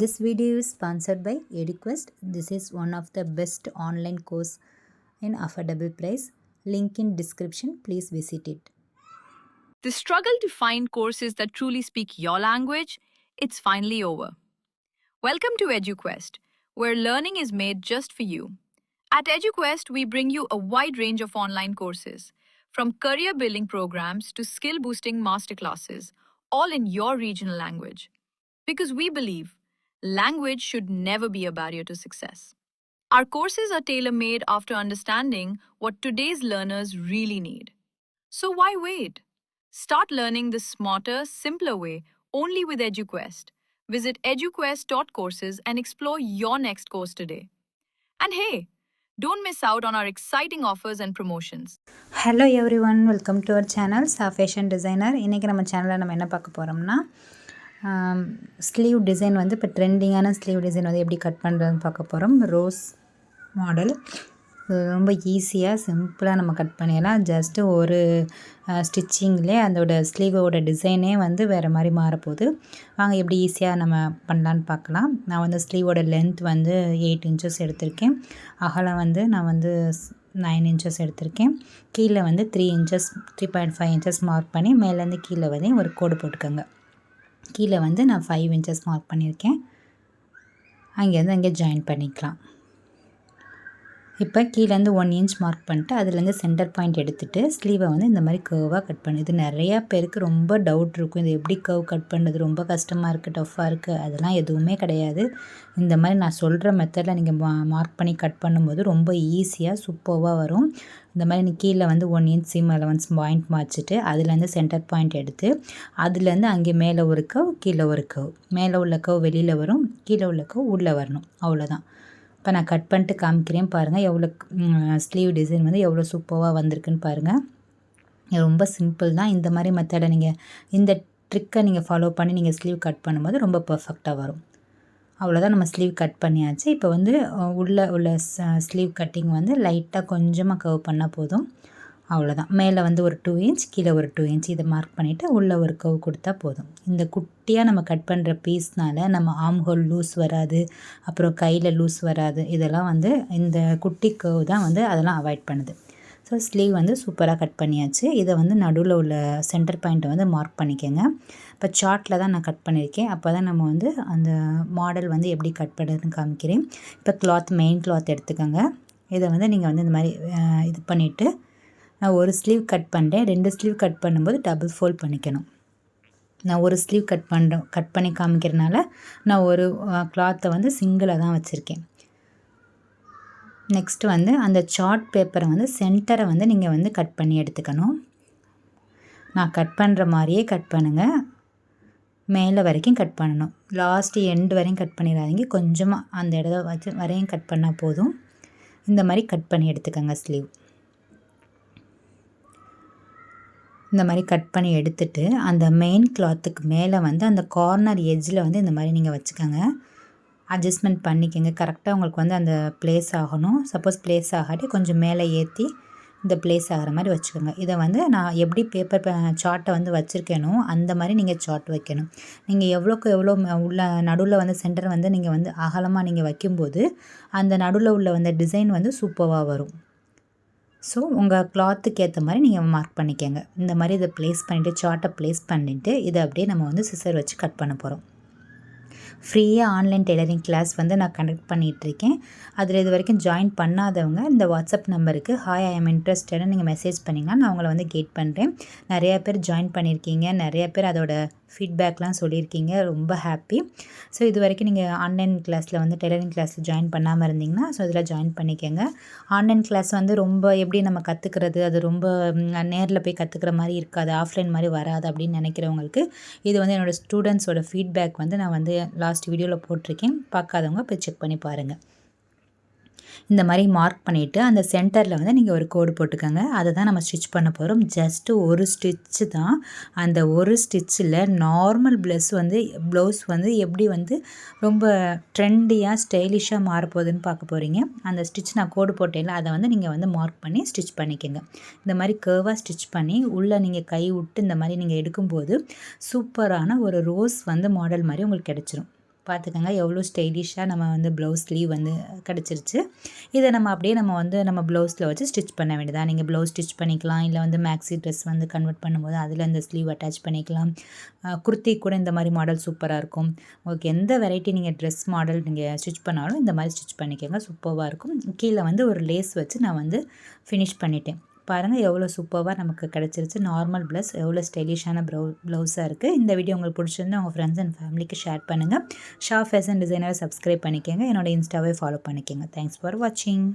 This video is sponsored by EduQuest. This is one of the best online course in affordable price. Link in description. Please visit it. The struggle to find courses that truly speak your language, it's finally over. Welcome to EduQuest, where learning is made just for you. At EduQuest, we bring you a wide range of online courses, from career building programs to skill boosting masterclasses, all in your regional language. Because we believe language should never be a barrier to success. Our courses are tailor made after understanding what today's learners really need. So why wait? Start learning the smarter, simpler way only with EduQuest. Visit eduquest.courses and explore your next course today. And hey, don't miss out on our exciting offers and promotions. Hello everyone, welcome to our channel Fashion Designer. இன்னைக்கு நம்ம சேனலில் நம்ம என்ன பார்க்க போகிறோம்னா sleeve design வந்து இப்போ ட்ரெண்டிங்கான ஸ்லீவ் டிசைன் வந்து எப்படி கட் பண்ணுறதுன்னு பார்க்க போகிறோம். ரோஸ் மாடல் ரொம்ப ஈஸியாக சிம்பிளாக நம்ம கட் பண்ணிடலாம். ஜஸ்ட்டு ஒரு ஸ்டிச்சிங்லேயே அதோட ஸ்லீவோட டிசைனே வந்து வேறு மாதிரி மாறப்போகுது. வாங்க எப்படி ஈஸியாக நம்ம பண்ணலான்னு பார்க்கலாம். நான் வந்து ஸ்லீவோட லென்த் வந்து 8 inches எடுத்திருக்கேன். அகலம் வந்து நான் வந்து 9 inches எடுத்திருக்கேன். கீழே வந்து 3 inches 3.5 inches மார்க் பண்ணி மேலேருந்து கீழே வந்து ஒரு கோடு போட்டுக்கோங்க. கீழே வந்து நான் 5 inches மார்க் பண்ணியிருக்கேன். அங்கேருந்து அங்கே ஜாயின் பண்ணிக்கலாம். இப்போ கீழேருந்து 1 inch மார்க் பண்ணிட்டு அதுலேருந்து சென்டர் பாயிண்ட் எடுத்துகிட்டு ஸ்லீவை வந்து இந்த மாதிரி கர்வாக கட் பண்ணு. இது நிறையா பேருக்கு ரொம்ப டவுட் இருக்கும். இது எப்படி கர்வ் கட் பண்ணுறது, ரொம்ப கஷ்டமாக இருக்குது, டஃப்பாக இருக்குது, அதெல்லாம் எதுவுமே கிடையாது. இந்த மாதிரி நான் சொல்கிற மெத்தடில் நீங்கள் மார்க் பண்ணி கட் பண்ணும்போது ரொம்ப ஈஸியாக சூப்பராக வரும். இந்த மாதிரி நீ கீழே வந்து 1 inch சீம் அலவன்ஸ் பாயிண்ட் மாற்றிட்டு அதுலேருந்து சென்டர் பாயிண்ட் எடுத்து அதுலேருந்து அங்கே மேலே ஒரு கர்வ் கீழே ஒரு கர்வ், மேலே உள்ள கர்வ் வெளியில் வரும், கீழே உள்ள கர்வ் உள்ளே வரணும். அவ்வளோதான். இப்போ நான் கட் பண்ணிட்டு காமிக்கிறேன் பாருங்கள். எவ்வளோ ஸ்லீவ் டிசைன் வந்து எவ்வளோ சூப்பராக வந்திருக்குன்னு பாருங்கள். ரொம்ப சிம்பிள் தான். இந்த மாதிரி மெத்தடை நீங்கள் இந்த ட்ரிக்கை நீங்கள் ஃபாலோ பண்ணி நீங்கள் ஸ்லீவ் கட் பண்ணும்போது ரொம்ப பர்ஃபெக்டாக வரும். அவ்வளோதான், நம்ம ஸ்லீவ் கட் பண்ணியாச்சு. இப்போ வந்து உள்ள ஸ்லீவ் கட்டிங் வந்து லைட்டாக கொஞ்சமாக கர்வ் பண்ணால் போதும். அவ்வளோதான். மேலே வந்து ஒரு 2 inch, கீழே ஒரு 2 inch இதை மார்க் பண்ணிவிட்டு உள்ளே ஒரு கர்வ் கொடுத்தா போதும். இந்த குட்டியாக நம்ம கட் பண்ணுற பீஸ்னால் நம்ம ஆர்ம் ஹோல் லூஸ் வராது, அப்புறம் கையில் லூஸ் வராது. இதெல்லாம் வந்து இந்த குட்டி கர்வ் தான் வந்து அதெல்லாம் அவாய்ட் பண்ணுது. ஸோ ஸ்லீவ் வந்து சூப்பராக கட் பண்ணியாச்சு. இதை வந்து நடுவில் உள்ள சென்டர் பாயிண்ட்டை வந்து மார்க் பண்ணிக்கோங்க. இப்போ சார்ட்டில் தான் நான் கட் பண்ணியிருக்கேன். அப்போ தான் நம்ம வந்து அந்த மாடல் வந்து எப்படி கட் பண்ணுறதுன்னு காமிக்கிறேன். இப்போ மெயின் கிளாத் எடுத்துக்கோங்க. இதை வந்து நீங்கள் வந்து இந்த மாதிரி இது பண்ணிவிட்டு நான் ஒரு ஸ்லீவ் கட் பண்ணுறேன். 2 ஸ்லீவ் கட் பண்ணும்போது டபுள் ஃபோல்ட் பண்ணிக்கணும். நான் ஒரு ஸ்லீவ் கட் பண்ணி காமிக்கிறனால நான் ஒரு கிளாத்தை வந்து சிங்கிளாக தான் வச்சுருக்கேன். நெக்ஸ்ட்டு வந்து அந்த சார்ட் பேப்பரை வந்து சென்டரை வந்து நீங்கள் வந்து கட் பண்ணி எடுத்துக்கணும். நான் கட் பண்ணுற மாதிரியே கட் பண்ணுங்கள். மேலே வரைக்கும் கட் பண்ணணும். லாஸ்ட்டு எண்டு வரையும் கட் பண்ணிடாதீங்க. கொஞ்சமாக அந்த இடத்த வச்சு வரையும் கட் பண்ணால் போதும். இந்த மாதிரி கட் பண்ணி எடுத்துக்கோங்க ஸ்லீவ். இந்த மாதிரி கட் பண்ணி எடுத்துகிட்டு அந்த மெயின் கிளாத்துக்கு மேலே வந்து அந்த கார்னர் எட்ஜில் வந்து இந்த மாதிரி நீங்கள் வச்சுக்கோங்க. அட்ஜஸ்ட்மெண்ட் பண்ணிக்கோங்க. கரெக்டாக உங்களுக்கு வந்து அந்த ப்ளேஸ் ஆகணும். சப்போஸ் ப்ளேஸ் ஆகாட்டி கொஞ்சம் மேலே ஏற்றி இந்த ப்ளேஸ் ஆகிற மாதிரி வச்சுக்கோங்க. இதை வந்து நான் எப்படி பேப்பர் சார்ட்டை வந்து வச்சுருக்கேனோ அந்த மாதிரி நீங்கள் சார்ட் வைக்கணும். நீங்கள் எவ்வளோக்கு எவ்வளோ உள்ள நடுவில் வந்து சென்டர் வந்து நீங்கள் வந்து அகலமாக நீங்கள் வைக்கும்போது அந்த நடுவில் உள்ள வந்து டிசைன் வந்து சூப்பராக வரும். ஸோ உங்கள் கிளாத்துக்கு ஏற்ற மாதிரி நீங்கள் மார்க் பண்ணிக்கோங்க. இந்த மாதிரி இதை ப்ளேஸ் பண்ணிவிட்டு சார்ட்டை ப்ளேஸ் பண்ணிவிட்டு இதை அப்படியே நம்ம வந்து சிசர் வச்சு கட் பண்ண போகிறோம். ஃப்ரீயாக ஆன்லைன் டெய்லரிங் கிளாஸ் வந்து நான் கண்டக்ட் பண்ணிகிட்ருக்கேன். அதில் இது வரைக்கும் ஜாயின் பண்ணாதவங்க இந்த வாட்ஸ்அப் நம்பருக்கு ஹாய் ஐ எம் இன்ட்ரெஸ்டட்னு நீங்கள் மெசேஜ் பண்ணிங்கன்னா நான் உங்களை வந்து கைட் பண்ணுறேன். நிறையா பேர் ஜாயின் பண்ணியிருக்கீங்க, நிறையா பேர் அதோட ஃபீட்பேக்லாம் சொல்லியிருக்கீங்க. ரொம்ப ஹாப்பி. ஸோ இது வரைக்கும் நீங்கள் ஆன்லைன் கிளாஸில் வந்து டெய்லரிங் கிளாஸில் ஜாயின் பண்ணாமல் இருந்தீங்கன்னா ஸோ இதில் ஜாயின் பண்ணிக்கோங்க. ஆன்லைன் கிளாஸ் வந்து ரொம்ப எப்படி நம்ம கற்றுக்கிறது, அது ரொம்ப நேரில் போய் கற்றுக்கிற மாதிரி இருக்காது, ஆஃப்லைன் மாதிரி வராது அப்படின்னு நினைக்கிறவங்களுக்கு இது வந்து என்னோடய ஸ்டூடெண்ட்ஸோட ஃபீட்பேக் வந்து நான் வந்து லாஸ்ட் வீடியோவில் போட்டிருக்கேன். பார்க்காதவங்க போய் செக் பண்ணி பாருங்கள். இந்த மாதிரி மார்க் பண்ணிவிட்டு அந்த சென்டரில் வந்து நீங்கள் ஒரு கோடு போட்டுக்கோங்க. அதை தான் நம்ம ஸ்டிச் பண்ண போகிறோம். ஜஸ்ட்டு ஒரு ஸ்டிச்சு தான். அந்த ஒரு ஸ்டிச்சில் நார்மல் ப்ளவுஸ் வந்து எப்படி வந்து ரொம்ப ட்ரெண்டியாக ஸ்டைலிஷாக மாறப்போகுதுன்னு பார்க்க போகிறீங்க. அந்த ஸ்டிச் நான் கோடு போட்டேன்ல அதை வந்து நீங்கள் வந்து மார்க் பண்ணி ஸ்டிச் பண்ணிக்கோங்க. இந்த மாதிரி கர்வாக ஸ்டிச் பண்ணி உள்ளே நீங்கள் கை விட்டு இந்த மாதிரி நீங்கள் எடுக்கும்போது சூப்பரான ஒரு ரோஸ் வந்து மாடல் மாதிரி உங்களுக்கு கிடச்சிரும். பார்த்துக்கோங்க எவ்வளோ ஸ்டைலிஷாக நம்ம வந்து ப்ளவுஸ் ஸ்லீவ் வந்து கிடச்சிருச்சு. இதை நம்ம அப்படியே நம்ம ப்ளவுஸில் வச்சு ஸ்டிச் பண்ண வேண்டியதான். நீங்கள் ப்ளவுஸ் ஸ்டிச் பண்ணிக்கலாம், இல்லை வந்து மேக்ஸி ட்ரெஸ் வந்து கன்வெர்ட் பண்ணும்போது அதில் இந்த ஸ்லீவ் அட்டாச் பண்ணிக்கலாம். குர்த்தி கூட இந்த மாதிரி மாடல் சூப்பராக இருக்கும். உங்களுக்கு எந்த வெரைட்டி நீங்கள் ட்ரெஸ் மாடல் நீங்கள் ஸ்டிச் பண்ணாலும் இந்த மாதிரி ஸ்டிச் பண்ணிக்கோங்க, சூப்பராக இருக்கும். கீழே வந்து ஒரு லேஸ் வச்சு நான் வந்து ஃபினிஷ் பண்ணிட்டேன். பாருங்கள் எவ்வளோ சூப்பராக நமக்கு கிடச்சிருச்சு. நார்மல் ப்ளஸ் எவ்வளோ ஸ்டைலிஷான ப்ளவுஸாக இருக்குது. இந்த வீடியோ உங்களுக்கு பிடிச்சிருந்தா உங்கள் ஃப்ரெண்ட்ஸ் அண்ட் ஃபேமிலிக்கு ஷேர் பண்ணுங்கள். ஷா ஃபேஷன் டிசைனரை சப்ஸ்கிரைப் பண்ணிக்கோங்க. என்னோட இன்ஸ்டாவே ஃபாலோ பண்ணிக்கோங்க. தேங்க்ஸ் ஃபார் வாட்சிங்.